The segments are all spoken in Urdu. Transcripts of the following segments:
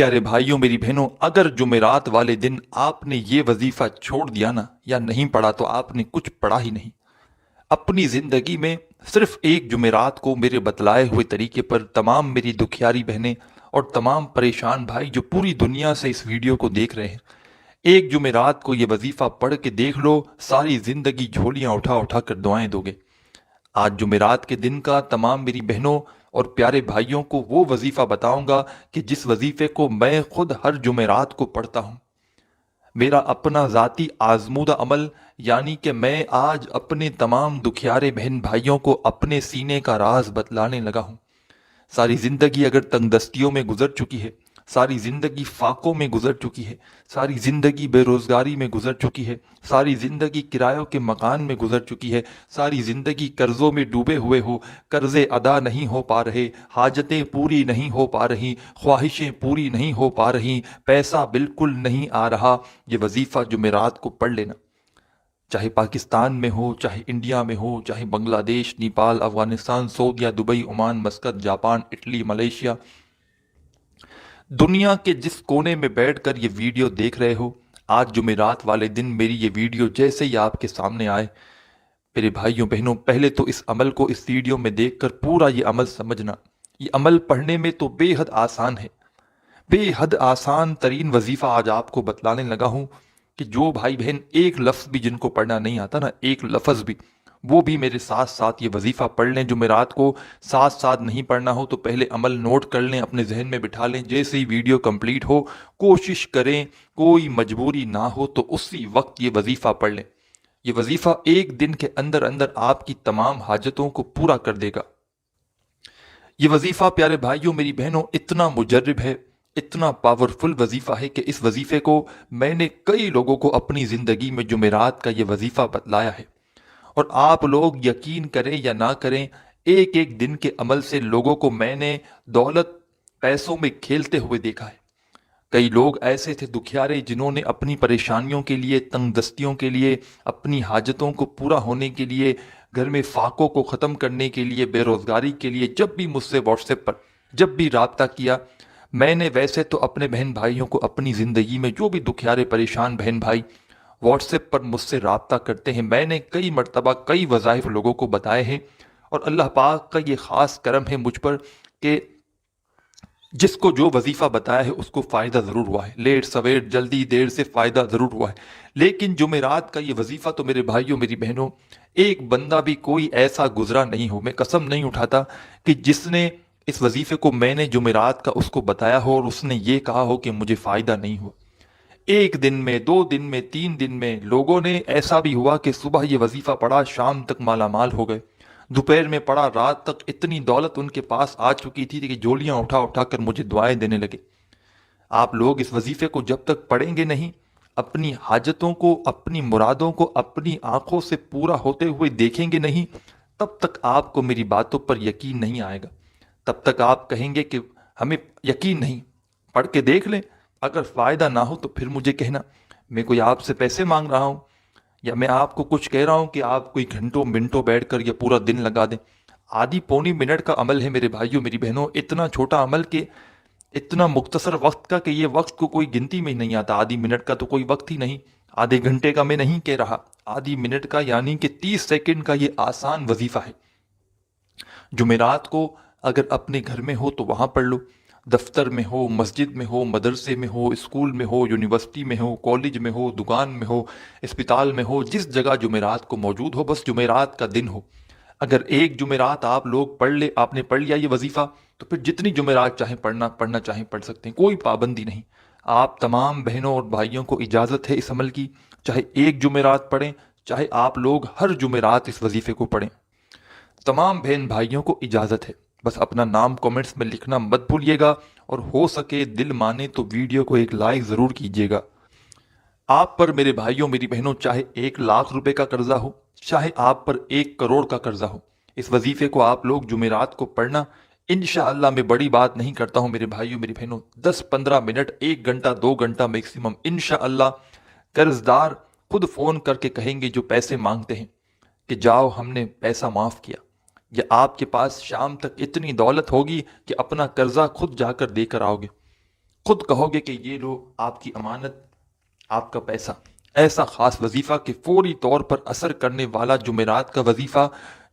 پیارے بھائیوں میری بہنوں، اگر جمعرات والے دن آپ نے یہ وظیفہ چھوڑ دیا نا یا نہیں پڑھا تو آپ نے کچھ پڑھا ہی نہیں۔ اپنی زندگی میں صرف ایک جمعرات کو میرے بتلائے ہوئے طریقے پر تمام میری دکھیاری بہنیں اور تمام پریشان بھائی جو پوری دنیا سے اس ویڈیو کو دیکھ رہے ہیں، ایک جمعرات کو یہ وظیفہ پڑھ کے دیکھ لو، ساری زندگی جھولیاں اٹھا اٹھا کر دعائیں دو گے۔ آج جمعرات کے دن کا تمام میری بہنوں اور پیارے بھائیوں کو وہ وظیفہ بتاؤں گا کہ جس وظیفے کو میں خود ہر جمعرات کو پڑھتا ہوں۔ میرا اپنا ذاتی آزمودہ عمل، یعنی کہ میں آج اپنے تمام دکھیارے بہن بھائیوں کو اپنے سینے کا راز بتلانے لگا ہوں۔ ساری زندگی اگر تنگ دستیوں میں گزر چکی ہے، ساری زندگی فاقوں میں گزر چکی ہے، ساری زندگی بے روزگاری میں گزر چکی ہے، ساری زندگی کرایوں کے مکان میں گزر چکی ہے، ساری زندگی قرضوں میں ڈوبے ہوئے ہو، قرضے ادا نہیں ہو پا رہے، حاجتیں پوری نہیں ہو پا رہی، خواہشیں پوری نہیں ہو پا رہی، پیسہ بالکل نہیں آ رہا، یہ وظیفہ جمعرات کو پڑھ لینا۔ چاہے پاکستان میں ہو، چاہے انڈیا میں ہو، چاہے بنگلہ دیش، نیپال، افغانستان، سعودیہ، Dubai, Oman, Muscat, Japan, Italy, Malaysia, دنیا کے جس کونے میں بیٹھ کر یہ ویڈیو دیکھ رہے ہو، آج جمعرات والے دن میری یہ ویڈیو جیسے ہی آپ کے سامنے آئے، میرے بھائیوں بہنوں، پہلے تو اس عمل کو اس ویڈیو میں دیکھ کر پورا یہ عمل سمجھنا۔ یہ عمل پڑھنے میں تو بے حد آسان ہے، بے حد آسان ترین وظیفہ آج آپ کو بتلانے لگا ہوں کہ جو بھائی بہن ایک لفظ بھی جن کو پڑھنا نہیں آتا نا، ایک لفظ بھی، وہ بھی میرے ساتھ ساتھ یہ وظیفہ پڑھ لیں۔ جمعرات کو ساتھ ساتھ نہیں پڑھنا ہو تو پہلے عمل نوٹ کر لیں، اپنے ذہن میں بٹھا لیں، جیسے ہی ویڈیو کمپلیٹ ہو کوشش کریں، کوئی مجبوری نہ ہو تو اسی وقت یہ وظیفہ پڑھ لیں۔ یہ وظیفہ ایک دن کے اندر اندر آپ کی تمام حاجتوں کو پورا کر دے گا۔ یہ وظیفہ پیارے بھائیوں میری بہنوں اتنا مجرب ہے، اتنا پاورفل وظیفہ ہے کہ اس وظیفے کو میں نے کئی لوگوں کو اپنی زندگی میں جمعرات کا یہ وظیفہ بتلایا ہے، اور آپ لوگ یقین کریں یا نہ کریں، ایک ایک دن کے عمل سے لوگوں کو میں نے دولت پیسوں میں کھیلتے ہوئے دیکھا ہے۔ کئی لوگ ایسے تھے دکھیارے جنہوں نے اپنی پریشانیوں کے لیے، تنگ دستیوں کے لیے، اپنی حاجتوں کو پورا ہونے کے لیے، گھر میں فاقوں کو ختم کرنے کے لیے، بے روزگاری کے لیے، جب بھی مجھ سے واٹس ایپ پر جب بھی رابطہ کیا، میں نے ویسے تو اپنے بہن بھائیوں کو اپنی زندگی میں جو بھی دکھیارے پریشان بہن بھائی واٹس ایپ پر مجھ سے رابطہ کرتے ہیں، میں نے کئی مرتبہ کئی وظائف لوگوں کو بتائے ہیں، اور اللہ پاک کا یہ خاص کرم ہے مجھ پر کہ جس کو جو وظیفہ بتایا ہے اس کو فائدہ ضرور ہوا ہے، لیٹ سویر جلدی دیر سے فائدہ ضرور ہوا ہے۔ لیکن جمعرات کا یہ وظیفہ تو میرے بھائیوں میری بہنوں، ایک بندہ بھی کوئی ایسا گزرا نہیں ہو، میں قسم نہیں اٹھاتا، کہ جس نے اس وظیفے کو میں نے جمعرات کا اس کو بتایا ہو اور اس نے یہ کہا ہو کہ مجھے فائدہ نہیں ہوا۔ ایک دن میں، دو دن میں، تین دن میں لوگوں نے ایسا بھی ہوا کہ صبح یہ وظیفہ پڑھا، شام تک مالا مال ہو گئے، دوپہر میں پڑھا، رات تک اتنی دولت ان کے پاس آ چکی تھی کہ جولیاں اٹھا اٹھا کر مجھے دعائیں دینے لگے۔ آپ لوگ اس وظیفے کو جب تک پڑھیں گے نہیں، اپنی حاجتوں کو، اپنی مرادوں کو اپنی آنکھوں سے پورا ہوتے ہوئے دیکھیں گے نہیں، تب تک آپ کو میری باتوں پر یقین نہیں آئے گا۔ تب تک آپ کہیں گے کہ ہمیں یقین نہیں، پڑھ کے دیکھ لیں، اگر فائدہ نہ ہو تو پھر مجھے کہنا، میں کوئی آپ سے پیسے مانگ رہا ہوں یا میں آپ کو کچھ کہہ رہا ہوں کہ آپ کوئی گھنٹوں منٹوں بیٹھ کر یا پورا دن لگا دیں۔ آدھی پونی منٹ کا عمل ہے میرے بھائیوں میری بہنوں، اتنا چھوٹا عمل کہ اتنا مختصر وقت کا کہ یہ وقت کو کوئی گنتی میں ہی نہیں آتا۔ آدھی منٹ کا تو کوئی وقت ہی نہیں، آدھے گھنٹے کا میں نہیں کہہ رہا، آدھی منٹ کا یعنی کہ 30 سیکنڈ کا یہ آسان وظیفہ ہے۔ جمعرات کو اگر اپنے گھر میں ہو تو وہاں پڑھ لو، دفتر میں ہو، مسجد میں ہو، مدرسے میں ہو، اسکول میں ہو، یونیورسٹی میں ہو، کالج میں ہو، دکان میں ہو، اسپتال میں ہو، جس جگہ جمعرات کو موجود ہو، بس جمعرات کا دن ہو۔ اگر ایک جمعرات آپ لوگ پڑھ لے، آپ نے پڑھ لیا یہ وظیفہ، تو پھر جتنی جمعرات چاہیں پڑھنا چاہیں پڑھ سکتے ہیں، کوئی پابندی نہیں۔ آپ تمام بہنوں اور بھائیوں کو اجازت ہے اس عمل کی، چاہے ایک جمعرات پڑھیں، چاہے آپ لوگ ہر جمعرات اس وظیفے کو پڑھیں، تمام بہن بھائیوں کو اجازت ہے۔ بس اپنا نام کمنٹس میں لکھنا مت بھولیے گا، اور ہو سکے دل مانے تو ویڈیو کو ایک لائک ضرور کیجیے گا۔ آپ پر میرے بھائیوں میری بہنوں چاہے 1,00,000 روپے کا قرضہ ہو، چاہے آپ پر 1 کروڑ کا قرضہ ہو، اس وظیفے کو آپ لوگ جمعرات کو پڑھنا۔ انشاءاللہ میں بڑی بات نہیں کرتا ہوں میرے بھائیوں میری بہنوں، 10-15 منٹ، 1 گھنٹہ 2 گھنٹہ میکسیمم، انشاءاللہ قرضدار خود فون کر کے کہیں گے جو پیسے مانگتے ہیں کہ جاؤ ہم نے پیسہ معاف کیا، یا آپ کے پاس شام تک اتنی دولت ہوگی کہ اپنا قرضہ خود جا کر دے کر آؤ گے۔ خود کہو گے کہ یہ لو آپ کی امانت، آپ کا پیسہ۔ ایسا خاص وظیفہ کہ فوری طور پر اثر کرنے والا جمعرات کا وظیفہ۔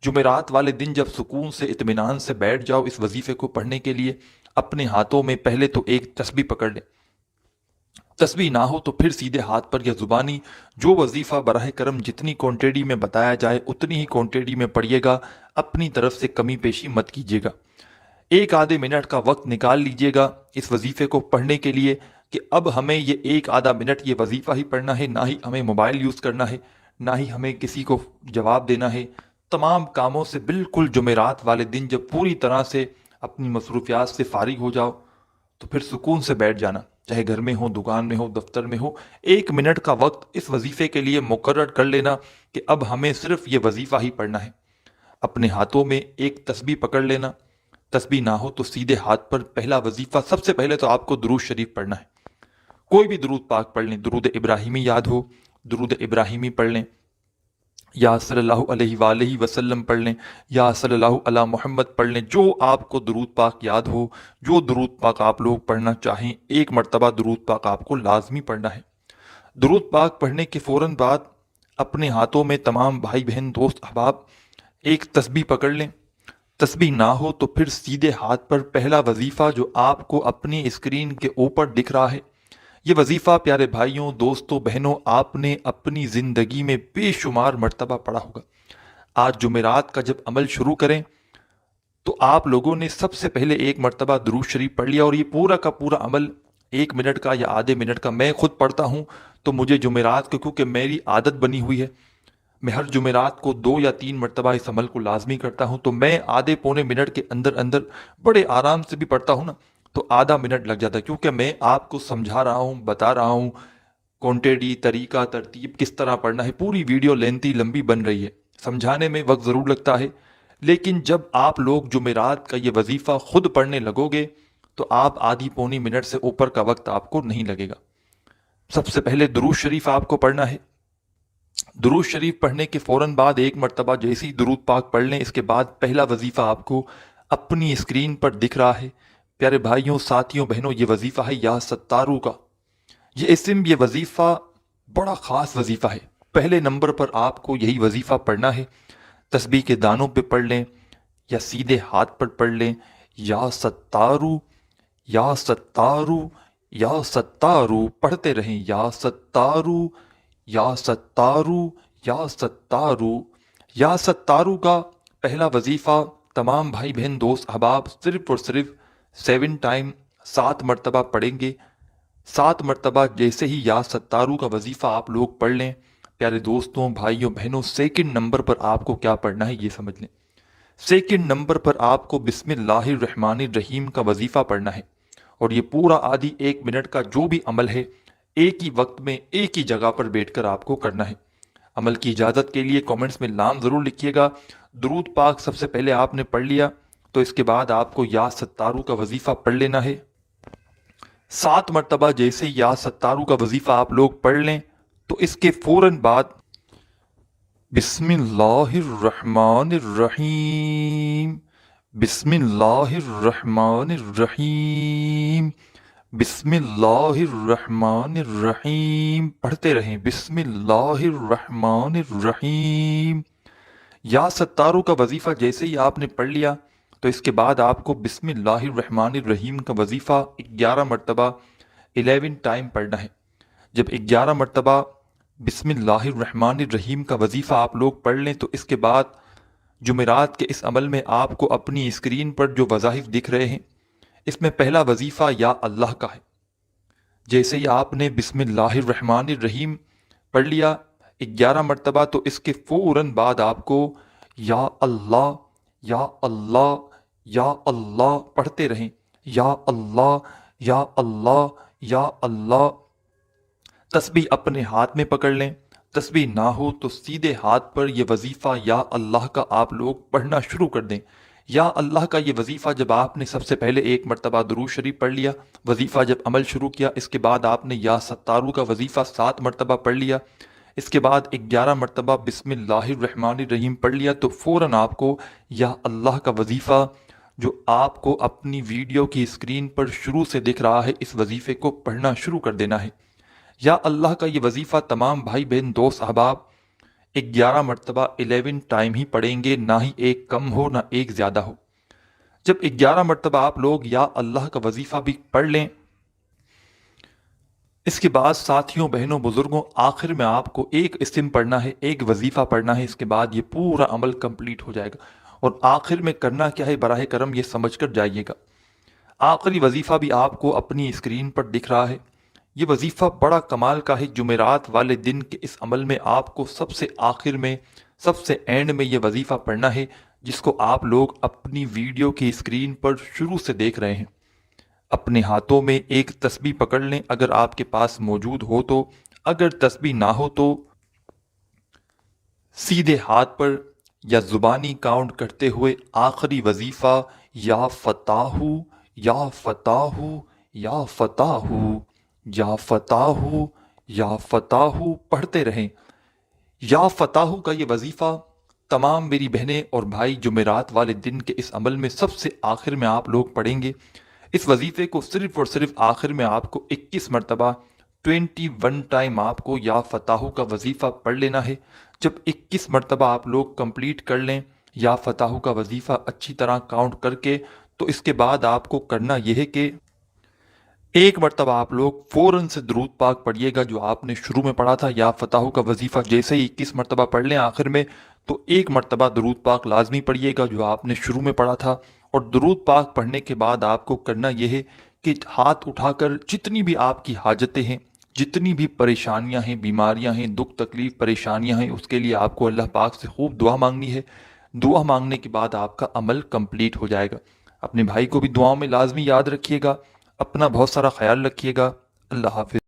جمعرات والے دن جب سکون سے اطمینان سے بیٹھ جاؤ اس وظیفے کو پڑھنے کے لیے، اپنے ہاتھوں میں پہلے تو ایک تسبیح پکڑ لیں، تسبیح نہ ہو تو پھر سیدھے ہاتھ پر یا زبانی جو وظیفہ براہ کرم جتنی کوانٹیٹی میں بتایا جائے اتنی ہی کوانٹیٹی میں پڑھیے گا، اپنی طرف سے کمی بیشی مت کیجیے گا۔ ایک آدھے منٹ کا وقت نکال لیجیے گا اس وظیفے کو پڑھنے کے لیے کہ اب ہمیں یہ ایک آدھا منٹ یہ وظیفہ ہی پڑھنا ہے، نہ ہی ہمیں موبائل یوز کرنا ہے، نہ ہی ہمیں کسی کو جواب دینا ہے۔ تمام کاموں سے بالکل جمعرات والے دن جب پوری طرح سے اپنی مصروفیات سے فارغ ہو جاؤ تو پھر سکون سے بیٹھ جانا، چاہے گھر میں ہو، دکان میں ہو، دفتر میں ہو، ایک منٹ کا وقت اس وظیفے کے لیے مقرر کر لینا کہ اب ہمیں صرف یہ وظیفہ ہی پڑھنا ہے۔ اپنے ہاتھوں میں ایک تسبیح پکڑ لینا، تسبیح نہ ہو تو سیدھے ہاتھ پر پہلا وظیفہ سب سے پہلے تو آپ کو درود شریف پڑھنا ہے۔ کوئی بھی درود پاک پڑھ لیں، درود ابراہیمی یاد ہو درود ابراہیمی پڑھ لیں، یا صلی اللہ علیہ وآلہ وسلم پڑھ لیں، یا صلی اللہ علی محمد پڑھ لیں، جو آپ کو درود پاک یاد ہو، جو درود پاک آپ لوگ پڑھنا چاہیں، ایک مرتبہ درود پاک آپ کو لازمی پڑھنا ہے۔ درود پاک پڑھنے کے فوراً بعد اپنے ہاتھوں میں تمام بھائی بہن دوست احباب ایک تسبیح پکڑ لیں، تسبیح نہ ہو تو پھر سیدھے ہاتھ پر پہلا وظیفہ جو آپ کو اپنی اسکرین کے اوپر دکھ رہا ہے، یہ وظیفہ پیارے بھائیوں دوستوں بہنوں آپ نے اپنی زندگی میں بے شمار مرتبہ پڑھا ہوگا۔ آج جمعرات کا جب عمل شروع کریں تو آپ لوگوں نے سب سے پہلے ایک مرتبہ درود شریف پڑھ لیا، اور یہ پورا کا پورا عمل ایک منٹ کا یا آدھے منٹ کا میں خود پڑھتا ہوں تو مجھے جمعرات کو کیونکہ میری عادت بنی ہوئی ہے، میں ہر جمعرات کو 2 یا 3 مرتبہ اس عمل کو لازمی کرتا ہوں، تو میں آدھے پونے منٹ کے اندر اندر بڑے آرام سے بھی پڑھتا ہوں نا تو آدھا منٹ لگ جاتا ہے، کیونکہ میں آپ کو سمجھا رہا ہوں، بتا رہا ہوں کوانٹیٹی، طریقہ، ترتیب کس طرح پڑھنا ہے۔ پوری ویڈیو لینتھی لمبی بن رہی ہے، سمجھانے میں وقت ضرور لگتا ہے، لیکن جب آپ لوگ جمعرات کا یہ وظیفہ خود پڑھنے لگو گے تو آپ آدھی پونی منٹ سے اوپر کا وقت آپ کو نہیں لگے گا۔ سب سے پہلے درود شریف آپ کو پڑھنا ہے۔ درود شریف پڑھنے کے فوراً بعد ایک مرتبہ جیسے ہی درود پاک پڑھ لیں، اس کے بعد پہلا وظیفہ آپ کو اپنی اسکرین پر دکھ رہا ہے۔ پیارے بھائیوں ساتھیوں بہنوں، یہ وظیفہ ہے یا ستارو کا۔ یہ اسم، یہ وظیفہ بڑا خاص وظیفہ ہے۔ پہلے نمبر پر آپ کو یہی وظیفہ پڑھنا ہے۔ تسبیح کے دانوں پہ پڑھ لیں یا سیدھے ہاتھ پر پڑھ لیں، یا ستارو یا ستارو یا ستارو پڑھتے رہیں، یا ستارو یا ستارو یا ستارو۔ یا ستارو کا پہلا وظیفہ تمام بھائی بہن دوست احباب صرف اور صرف 7 ٹائم 7 مرتبہ پڑھیں گے۔ 7 مرتبہ جیسے ہی یا ستارو کا وظیفہ آپ لوگ پڑھ لیں، پیارے دوستوں بھائیوں بہنوں، سیکنڈ نمبر پر آپ کو کیا پڑھنا ہے یہ سمجھ لیں۔ سیکنڈ نمبر پر آپ کو بسم اللہ الرحمن الرحیم کا وظیفہ پڑھنا ہے، اور یہ پورا آدھی 1 منٹ کا جو بھی عمل ہے ایک ہی وقت میں ایک ہی جگہ پر بیٹھ کر آپ کو کرنا ہے۔ عمل کی اجازت کے لیے کامنٹس میں لام ضرور لکھیے گا۔ درود پاک سب سے پہلے آپ نے پڑھ لیا تو اس کے بعد آپ کو یا ستارو کا وظیفہ پڑھ لینا ہے۔ 7 مرتبہ جیسے یا ستارو کا وظیفہ آپ لوگ پڑھ لیں تو اس کے فوراً بعد بسم اللہ الرحمن الرحیم، بسم اللہ الرحمن الرحیم، بسم اللہ الرحمن الرحیم پڑھتے رہیں، بسم اللہ الرحمن الرحیم۔ یا ستارو کا وظیفہ جیسے ہی آپ نے پڑھ لیا تو اس کے بعد آپ کو بسم اللہ الرحمن الرحیم کا وظیفہ 11 مرتبہ 11 ٹائم پڑھنا ہے۔ جب 11 مرتبہ بسم اللہ الرحمن الرحیم کا وظیفہ آپ لوگ پڑھ لیں تو اس کے بعد جمعرات کے اس عمل میں آپ کو اپنی اسکرین پر جو وظائف دکھ رہے ہیں اس میں پہلا وظیفہ یا اللہ کا ہے۔ جیسے ہی آپ نے بسم اللہ الرحمن الرحیم پڑھ لیا 11 مرتبہ تو اس کے فوراً بعد آپ کو یا اللہ یا اللہ یا اللہ پڑھتے رہیں، یا اللہ یا اللہ یا اللہ۔ تسبیح اپنے ہاتھ میں پکڑ لیں، تسبیح نہ ہو تو سیدھے ہاتھ پر یہ وظیفہ یا اللہ کا آپ لوگ پڑھنا شروع کر دیں۔ یا اللہ کا یہ وظیفہ جب آپ نے سب سے پہلے 1 مرتبہ درود شریف پڑھ لیا، وظیفہ جب عمل شروع کیا، اس کے بعد آپ نے یا ستارو کا وظیفہ 7 مرتبہ پڑھ لیا، اس کے بعد 11 مرتبہ بسم اللہ الرحمن الرحیم پڑھ لیا، تو فوراً آپ کو یا اللہ کا وظیفہ جو آپ کو اپنی ویڈیو کی اسکرین پر شروع سے دکھ رہا ہے، اس وظیفے کو پڑھنا شروع کر دینا ہے۔ یا اللہ کا یہ وظیفہ تمام بھائی بہن دوست احباب 11 مرتبہ 11 ٹائم ہی پڑھیں گے، نہ ہی ایک کم ہو نہ ایک زیادہ ہو۔ جب 11 مرتبہ آپ لوگ یا اللہ کا وظیفہ بھی پڑھ لیں، اس کے بعد ساتھیوں بہنوں بزرگوں آخر میں آپ کو ایک اسم پڑھنا ہے، ایک وظیفہ پڑھنا ہے، اس کے بعد یہ پورا عمل کمپلیٹ ہو جائے گا۔ اور آخر میں کرنا کیا ہے براہ کرم یہ سمجھ کر جائیے گا۔ آخری وظیفہ بھی آپ کو اپنی اسکرین پر دکھ رہا ہے۔ یہ وظیفہ بڑا کمال کا ہے۔ جمعرات والے دن کے اس عمل میں آپ کو سب سے آخر میں، سب سے اینڈ میں یہ وظیفہ پڑھنا ہے، جس کو آپ لوگ اپنی ویڈیو کی اسکرین پر شروع سے دیکھ رہے ہیں۔ اپنے ہاتھوں میں ایک تسبیح پکڑ لیں اگر آپ کے پاس موجود ہو تو، اگر تسبیح نہ ہو تو سیدھے ہاتھ پر یا زبانی کاؤنٹ کرتے ہوئے آخری وظیفہ یا فتاح یا فتاح یا فتاح یا فتاح یا فتاح پڑھتے رہیں۔ یا فتاح کا یہ وظیفہ تمام میری بہنیں اور بھائی جمعرات والے دن کے اس عمل میں سب سے آخر میں آپ لوگ پڑھیں گے۔ اس وظیفے کو صرف اور صرف آخر میں آپ کو 21 مرتبہ 21 ٹائم آپ کو یا فتاح کا وظیفہ پڑھ لینا ہے۔ جب 21 مرتبہ آپ لوگ کمپلیٹ کر لیں یا فتاح کا وظیفہ اچھی طرح کاؤنٹ کر کے، تو اس کے بعد آپ کو کرنا یہ ہے کہ ایک مرتبہ آپ لوگ فوراً سے درود پاک پڑھیے گا جو آپ نے شروع میں پڑھا تھا۔ یا فتاح کا وظیفہ جیسے ہی 21 مرتبہ پڑھ لیں آخر میں، تو ایک مرتبہ درود پاک لازمی پڑھیے گا جو آپ نے شروع میں پڑھا تھا۔ اور درود پاک پڑھنے کے بعد آپ کو کرنا یہ ہے کہ ہاتھ اٹھا کر جتنی بھی آپ کی حاجتیں ہیں، جتنی بھی پریشانیاں ہیں، بیماریاں ہیں، دکھ تکلیف پریشانیاں ہیں، اس کے لیے آپ کو اللہ پاک سے خوب دعا مانگنی ہے۔ دعا مانگنے کے بعد آپ کا عمل کمپلیٹ ہو جائے گا۔ اپنے بھائی کو بھی دعاؤں میں لازمی یاد رکھیے گا۔ اپنا بہت سارا خیال رکھیے گا۔ اللہ حافظ۔